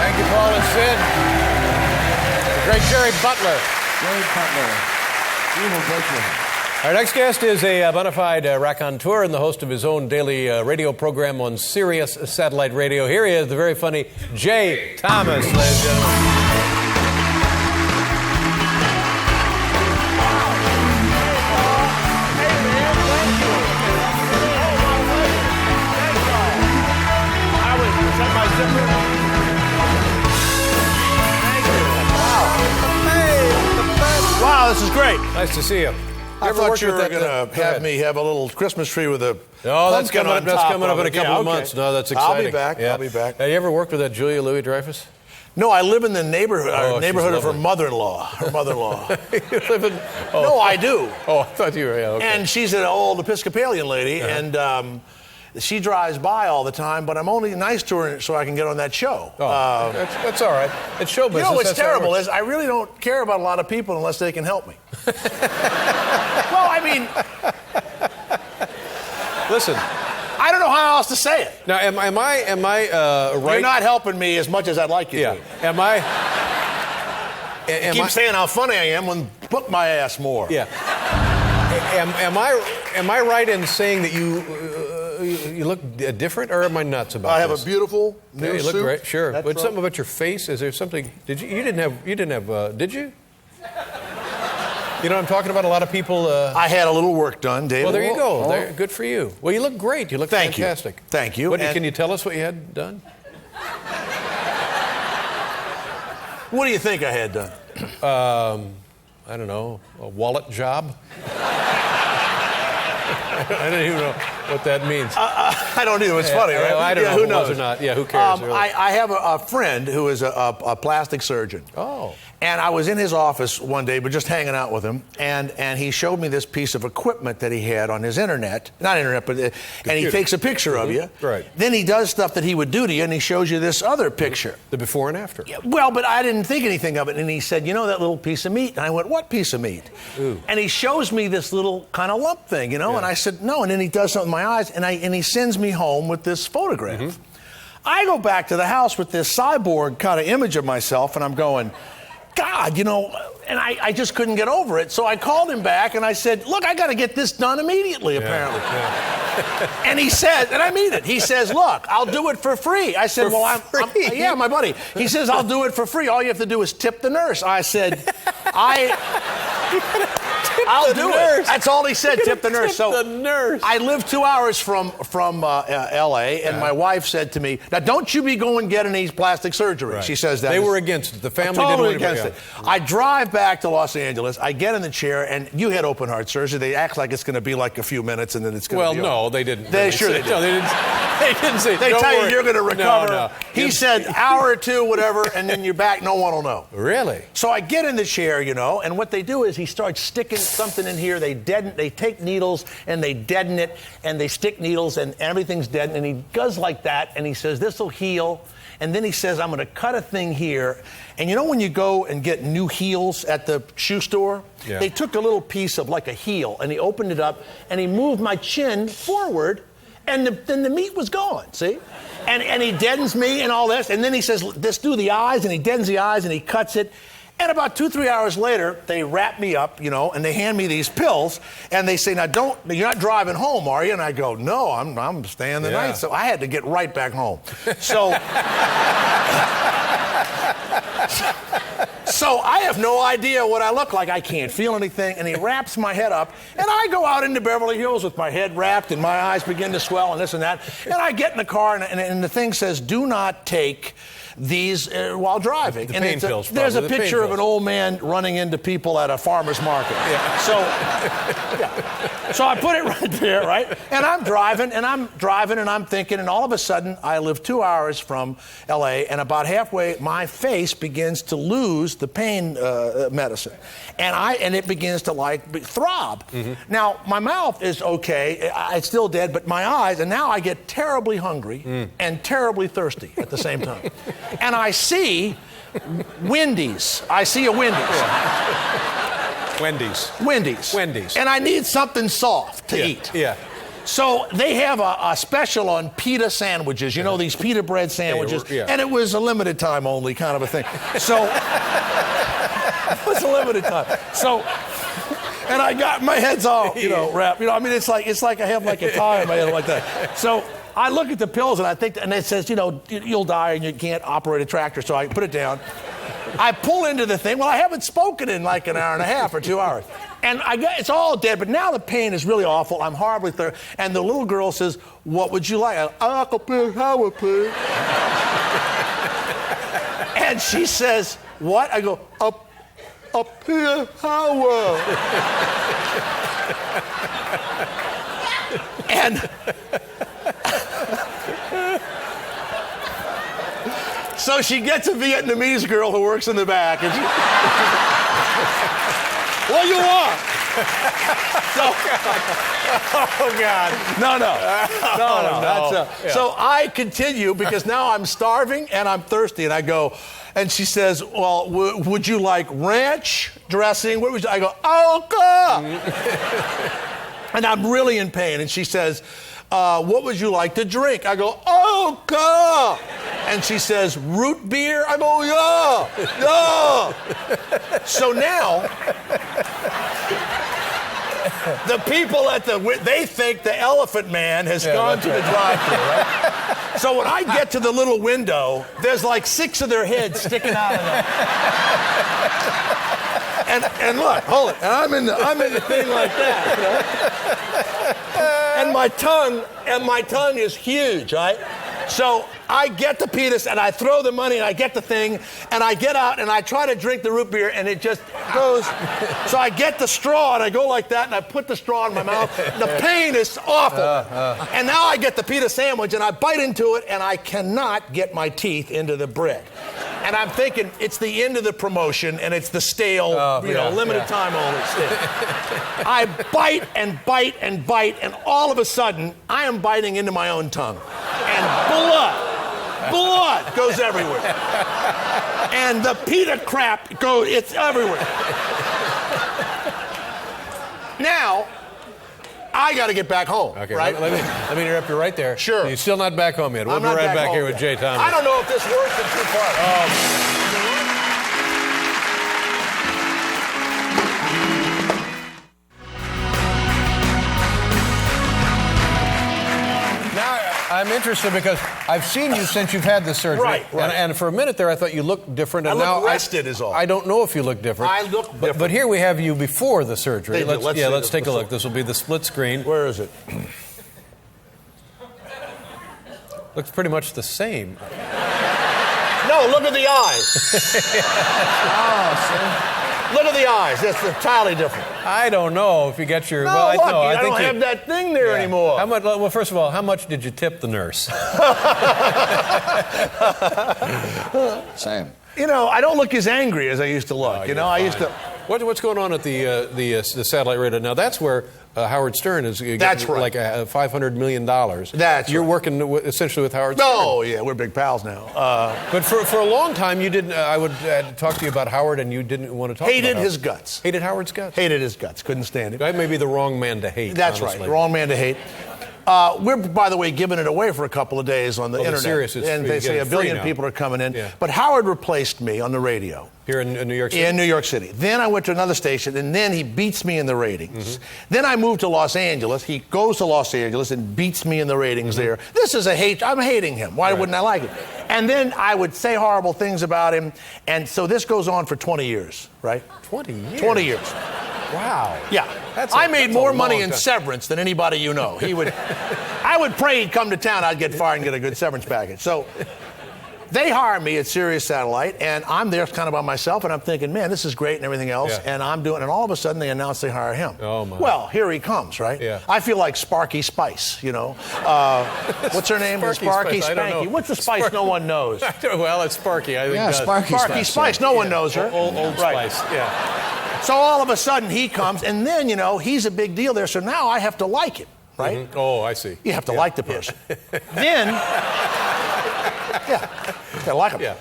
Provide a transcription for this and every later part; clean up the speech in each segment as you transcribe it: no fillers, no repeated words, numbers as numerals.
Thank you, Paul and Sid. The great Jerry Butler. Jerry Butler. Evil Butler. Our next guest is a bona fide raconteur and the host of his own daily radio program on Sirius Satellite Radio. Here he is, the very funny Jay Thomas, ladies and gentlemen. Wow, this is great. Nice to see you. I thought you were going to have me have a little Christmas tree with a that's coming up. That's coming up in a it. couple of months. No, that's exciting. I'll be back. Yeah. I'll be back. Have you ever worked with that Julia Louis-Dreyfus? No, I live in the neighborhood of her lovely. mother-in-law. Her mother-in-law. You live in, No, I do. Oh, I thought you were. Yeah, okay. And she's an old Episcopalian lady, and she drives by all the time. But I'm only nice to her so I can get on that show. Oh, that's all right. It's show business. You know what's That's how it terrible works. is I really don't care about a lot of people unless they can help me. Well, I mean, Listen. I don't know how else to say it. Now, am I right? You're not helping me as much as I'd like you Yeah. to. Am I? Keep saying how funny I am when book my ass more. Yeah. Am I right in saying that you look different, or am I nuts about I have this? a beautiful new You look suit. great, sure. That's But right. something about your face? Is there something? Did you didn't have? Did you? You know what I'm talking about? A lot of people. I had a little work done, David. Well, there you go. Oh. There, good for you. Well, you look great. You look Thank you. fantastic. Thank you. What, And- can you tell us what you had done? What do you think I had done? I don't know, a wallet job? I don't even know what that means. I don't either. It's funny, right? I don't know who if it knows? was or not. Yeah, who cares? Really? I have a friend who is a plastic surgeon. Oh. And I was in his office one day, but just hanging out with him, and he showed me this piece of equipment that he had on his internet. Not internet, but... and he takes a picture of you. Right. Then he does stuff that he would do to you, and he shows you this other picture. The before and after. Yeah, well, but I didn't think anything of it. And he said, you know that little piece of meat? And I went, what piece of meat? Ooh. And he shows me this little kind of lump thing, you know? Yeah. And I said, no. And then he does something in my eyes, and he sends me home with this photograph. Mm-hmm. I go back to the house with this cyborg kind of image of myself, and I'm going, God, you know, and I just couldn't get over it. So I called him back, and I said, look, I got to get this done immediately, apparently. Yeah. And he said, and I mean it, he says, look, I'll do it for free. I said, I'm yeah, my buddy. He says, I'll do it for free. All you have to do is tip the nurse. I said, I'll do it. That's all he said, tip the nurse. The nurse. I live 2 hours from L.A., and my wife said to me, now don't you be going getting these plastic surgery. Right. She says that. They were against it. The family Totally didn't want against to it. I drive back to Los Angeles. I get in the chair, and you had open heart surgery. They act like it's going to be like a few minutes, and then it's going to be Well, over. no, they didn't. They really sure say- they did. No, they didn't. They didn't say. They "Don't tell worry." you you're going to recover. No. He said hour or two, whatever, and then you're back. No one will know. Really? So I get in the chair, you know, and what they do is he starts sticking something in here. They take needles and they deaden it, and they stick needles, and everything's deadened. And he does like that, and he says this will heal. And then he says, I'm going to cut a thing here. And you know when you go and get new heels at the shoe store? Yeah. They took a little piece of like a heel, and he opened it up, and he moved my chin forward, and then the meat was gone, see? And he deadens me and all this, and then he says, let's do the eyes, and he deadens the eyes, and he cuts it. And about 2-3 hours later, they wrap me up, you know, and they hand me these pills, and they say, now you're not driving home, are you? And I go, no, I'm staying the night. So I had to get right back home. So I have no idea what I look like. I can't feel anything. And he wraps my head up. And I go out into Beverly Hills with my head wrapped and my eyes begin to swell and this and that. And I get in the car and the thing says, do not take these while driving. The and pain pills, there's a probably. The picture pain of an pills. old man running into people at a farmer's market. Yeah. So I put it right there, right? And I'm driving and I'm thinking, and all of a sudden I live 2 hours from L.A. and about halfway my face begins to lose the pain medicine, and it begins to throb. Mm-hmm. Now my mouth is okay, it's still dead, but my eyes, and now I get terribly hungry and terribly thirsty at the same time. And I see Wendy's. I see a Wendy's. Wendy's. Wendy's. Wendy's. And I need something soft to eat. Yeah. So they have a special on pita sandwiches. You know, these pita bread sandwiches. Yeah. And it was a limited time only kind of a thing. So it was a limited time. So, and I got my head's all, wrapped. I mean, it's like I have like a tie in my head like that. So I look at the pills and I think, and it says, you'll die and you can't operate a tractor. So I put it down. I pull into the thing. Well, I haven't spoken in like an hour and a half or 2 hours. And it's all dead, but now the pain is really awful. I'm horribly thirsty. And the little girl says, what would you like? I could be Howard, please. And she says, what? I go, a Peter Howard. And so she gets a Vietnamese girl who works in the back. And she, what do you want? Oh, God. No. No. So I continue because now I'm starving and I'm thirsty. And I go, and she says, well, would you like ranch dressing? What would you? I go, okay. And I'm really in pain. And she says, what would you like to drink? I go, okay. And she says, root beer? I go, yeah. So now, the people they think the Elephant Man has gone to the drive-thru, right? So when I get to the little window, there's like 6 of their heads sticking out of there. And look, hold it. And I'm in the thing like that, And my tongue is huge, right? So I get the penis and I throw the money and I get the thing and I get out and I try to drink the root beer and it just goes. So I get the straw and I go like that and I put the straw in my mouth. The pain is awful. And now I get the pita sandwich and I bite into it and I cannot get my teeth into the bread. And I'm thinking it's the end of the promotion and it's the stale, limited time only stick. I bite and bite and bite and all of a sudden I am biting into my own tongue. And blood goes everywhere. And the pita crap it's everywhere. Now, I got to get back home, Okay, right? let me interrupt you right there. Sure. You're still not back home yet. We'll I'm be not right back home here with yet. Jay Thomas. I don't know if this works in 2 parts. I'm interested because I've seen you since you've had the surgery. Right. And for a minute there, I thought you looked different. And I now look rested is all. I don't know if you look different. I look different. But here we have you before the surgery. Let's take a look. This will be the split screen. Where is it? Looks pretty much the same. No, look at the eyes. Look at the eyes. That's entirely different. I don't know if you get your... I think don't have that thing there anymore. How much? Well, first of all, how much did you tip the nurse? Same. I don't look as angry as I used to look. I used to... What's going on at the satellite radio now? That's where Howard Stern is getting That's right. like $500 million. That's You're right. working essentially with Howard Stern. Oh, yeah, we're big pals now. But for a long time, you didn't. I would talk to you about Howard, and you didn't want to talk about Hated Howard. his guts. Hated Howard's guts? Hated his guts. Couldn't stand it. I may be the wrong man to hate. That's honestly. right. Wrong man to hate. We're, by the way, giving it away for a couple of days on the internet. Sirius is and free. they You say get a it billion free now. people are coming in. Yeah. But Howard replaced me on the radio. Here in New York City? In New York City. Then I went to another station, and then he beats me in the ratings. Then I moved to Los Angeles. He goes to Los Angeles and beats me in the ratings there. This is I'm hating him. Why wouldn't I like it? And then I would say horrible things about him. And so this goes on for 20 years, right? 20 years? 20 years. Wow. Yeah. I made more money in severance than anybody you know. I would pray he'd come to town, I'd get fired and get a good severance package. So they hire me at Sirius Satellite, and I'm there kind of by myself, and I'm thinking, man, this is great and everything else. Yeah. And all of a sudden they announce they hire him. Oh, my. Well, here he comes, right? Yeah. I feel like Sparky Spice, What's her name? Sparky Spice. I don't Spanky. know. What's the spice no one knows? Well, it's Sparky. I think Yeah, Sparky Sparky Spice. No one knows her. Old Right. Spice. Yeah. So all of a sudden he comes, and then, he's a big deal there. So now I have to like him, right? Mm-hmm. Oh, I see. You have to like the person. Then, you gotta like him. Yeah.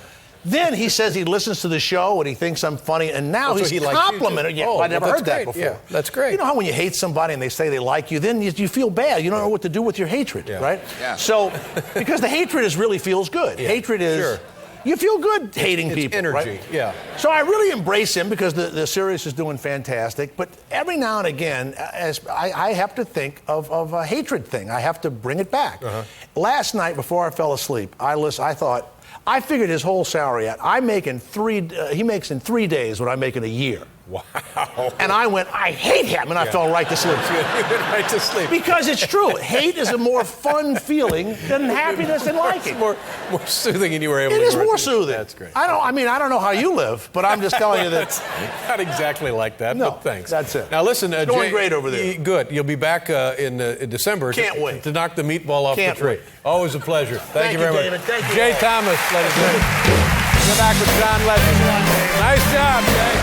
Then he says he listens to the show and he thinks I'm funny, and now So he he's likes you, complimenting. too. Yeah, Oh, I never well, heard that's that great. before. Yeah, that's great. You know how when you hate somebody and they say they like you, then you feel bad. You don't know what to do with your hatred, right? Yeah. So, because the hatred really feels good. Yeah, Hatred is, sure. you feel good hating It's people, energy, right? yeah. So I really embrace him because the Sirius is doing fantastic. But every now and again, as I have to think of a hatred thing. I have to bring it back. Last night before I fell asleep, I figured his whole salary out. He makes in 3 days what I make in a year. Wow. And I went, I hate him, and I fell right to sleep. You went right to sleep. Because it's true. Hate is a more fun feeling than happiness and liking. It's more soothing, and you were able It to is go right more to sleep. soothing. That's great. I don't know how you live, but I'm just telling you that. It's not exactly like that, No, but thanks. that's it. Now listen, It's going Jay, great over there. Good. You'll be back in December. Can't wait. To knock the meatball off Can't the tree. wait. Always a pleasure. Thank you very David. much. Thank you Jay all. Thomas, ladies and gentlemen. We're back with John Letterman. Nice job, Jay.